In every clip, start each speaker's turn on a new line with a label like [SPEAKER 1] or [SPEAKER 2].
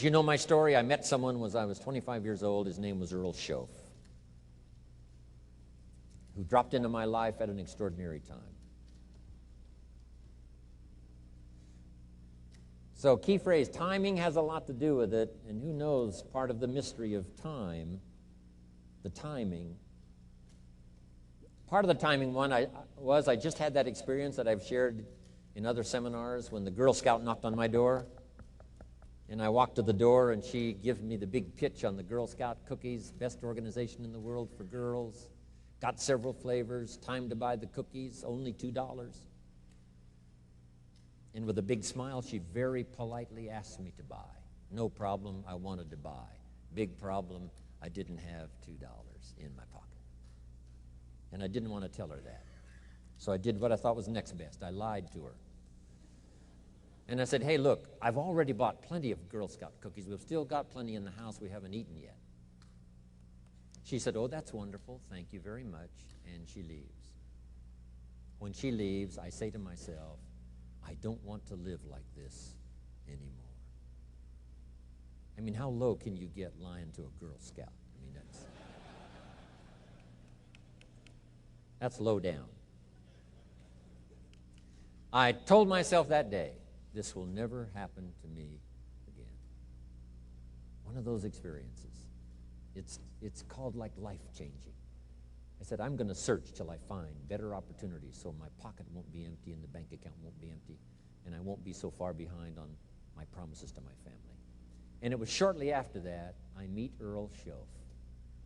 [SPEAKER 1] As you know my story, I met someone when I was 25 years old. His name was Earl Schoaf, who dropped into my life at an extraordinary time. So key phrase, timing has a lot to do with it, and who knows part of the mystery of time, the timing. Part of the timing one I just had that experience that I've shared in other seminars when the Girl Scout knocked on my door. And I walked to the door, and she gives me the big pitch on the Girl Scout cookies, best organization in the world for girls. Got several flavors, time to buy the cookies, only $2. And with a big smile, she very politely asked me to buy. No problem, I wanted to buy. Big problem, I didn't have $2 in my pocket. And I didn't want to tell her that. So I did what I thought was next best. I lied to her. And I said, hey, look, I've already bought plenty of Girl Scout cookies. We've still got plenty in the house we haven't eaten yet. She said, oh, that's wonderful. Thank you very much. And she leaves. When she leaves, I say to myself, I don't want to live like this anymore. I mean, how low can you get lying to a Girl Scout? I mean, that's low down. I told myself that day, this will never happen to me again. One of those experiences. It's called like life-changing. I said, I'm going to search till I find better opportunities so my pocket won't be empty and the bank account won't be empty, and I won't be so far behind on my promises to my family. And it was shortly after that I meet Earl Schoaf,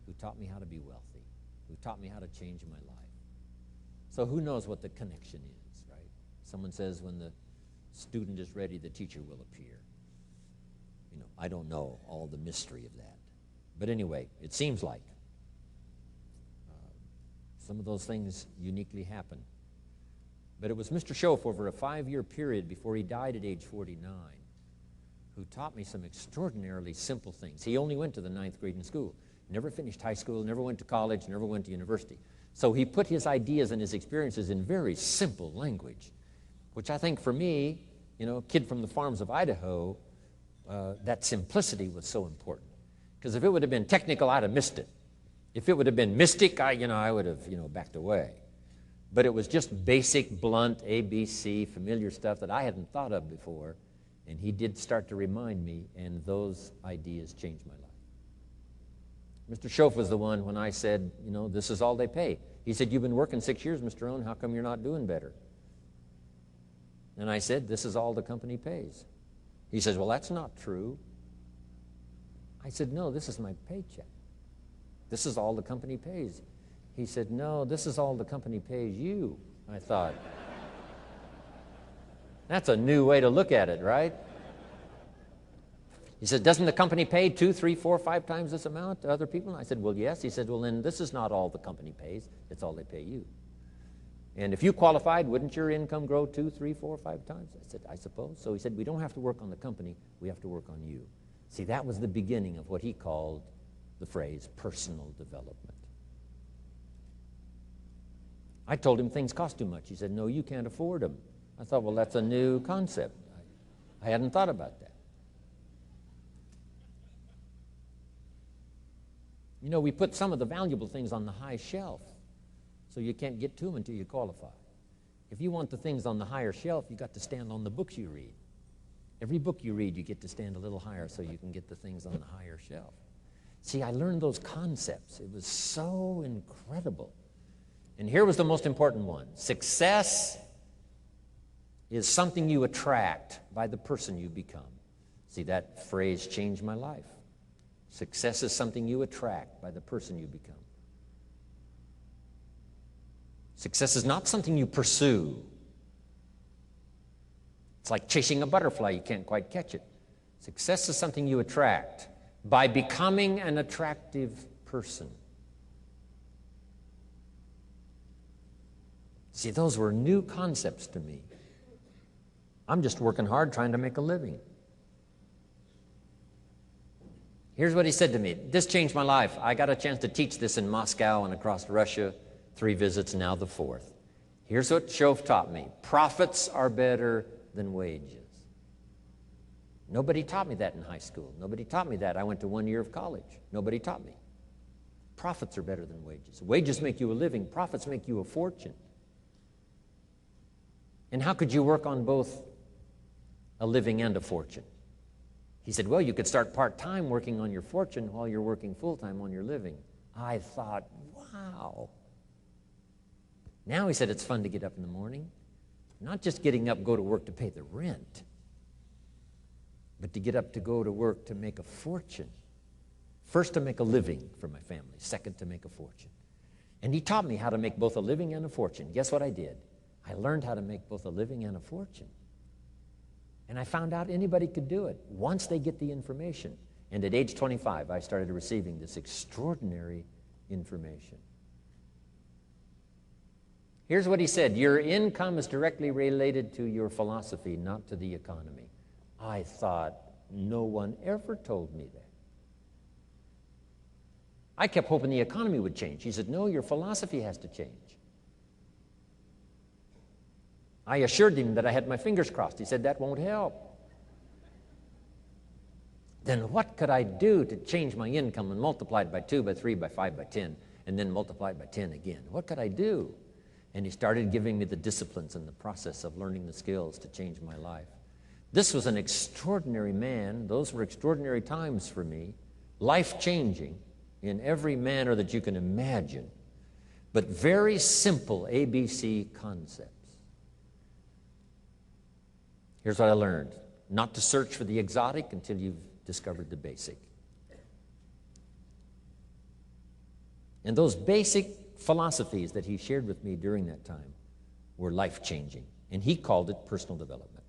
[SPEAKER 1] who taught me how to be wealthy, who taught me how to change my life. So who knows what the connection is, right? Someone says when the student is ready, the teacher will appear. You know, I don't know all the mystery of that. But anyway, it seems like some of those things uniquely happen. But it was Mr. Schoaf over a 5-year period before he died at age 49 who taught me some extraordinarily simple things. He only went to the 9th grade in school, never finished high school, never went to college, never went to university. So he put his ideas and his experiences in very simple language, which I think for me, you know, a kid from the farms of Idaho, that simplicity was so important. Because if it would have been technical, I'd have missed it. If it would have been mystic, I would have, backed away. But it was just basic, blunt, ABC, familiar stuff that I hadn't thought of before. And he did start to remind me, and those ideas changed my life. Mr. Schoaf was the one when I said, this is all they pay. He said, you've been working 6 years, Mr. Rohn, how come you're not doing better? And I said, this is all the company pays. He says, well, that's not true. I said, no, this is my paycheck. This is all the company pays. He said, no, this is all the company pays you. I thought, that's a new way to look at it, right? He said, doesn't the company pay 2, 3, 4, 5 times this amount to other people? And I said, well, yes. He said, well, then this is not all the company pays. It's all they pay you. And if you qualified, wouldn't your income grow 2, 3, 4, 5 times? I said, I suppose. So he said, we don't have to work on the company. We have to work on you. See, that was the beginning of what he called the phrase personal development. I told him things cost too much. He said, no, you can't afford them. I thought, well, that's a new concept. I hadn't thought about that. We put some of the valuable things on the high shelf, so you can't get to them until you qualify. If you want the things on the higher shelf, you got to stand on the books you read. Every book you read, you get to stand a little higher so you can get the things on the higher shelf. See, I learned those concepts. It was so incredible. And here was the most important one. Success is something you attract by the person you become. See, that phrase changed my life. Success is something you attract by the person you become. Success is not something you pursue. It's like chasing a butterfly. You can't quite catch it. Success is something you attract by becoming an attractive person. See, those were new concepts to me. I'm just working hard trying to make a living. Here's what he said to me. This changed my life. I got a chance to teach this in Moscow and across Russia. 3 visits, now the 4th. Here's what Schoaf taught me. Profits are better than wages. Nobody taught me that in high school. Nobody taught me that. I went to 1 year of college. Nobody taught me. Profits are better than wages. Wages make you a living. Profits make you a fortune. And how could you work on both a living and a fortune? He said, well, you could start part-time working on your fortune while you're working full-time on your living. I thought, wow. Now he said it's fun to get up in the morning. Not just getting up, go to work to pay the rent, but to get up to go to work to make a fortune. First, to make a living for my family. Second, to make a fortune. And he taught me how to make both a living and a fortune. Guess what I did? I learned how to make both a living and a fortune. And I found out anybody could do it once they get the information. And at age 25, I started receiving this extraordinary information. Here's what he said: your income is directly related to your philosophy, not to the economy. I thought, no one ever told me that. I kept hoping the economy would change. He said, no, your philosophy has to change. I assured him that I had my fingers crossed. He said, that won't help. Then what could I do to change my income and multiply it by 2, by 3, by 5, by 10, and then multiply it by 10 again? What could I do? And he started giving me the disciplines and the process of learning the skills to change my life. This was an extraordinary man. Those were extraordinary times for me, life-changing in every manner that you can imagine, but very simple ABC concepts. Here's what I learned: not to search for the exotic until you've discovered the basic. And those basic philosophies that he shared with me during that time were life-changing, and he called it personal development.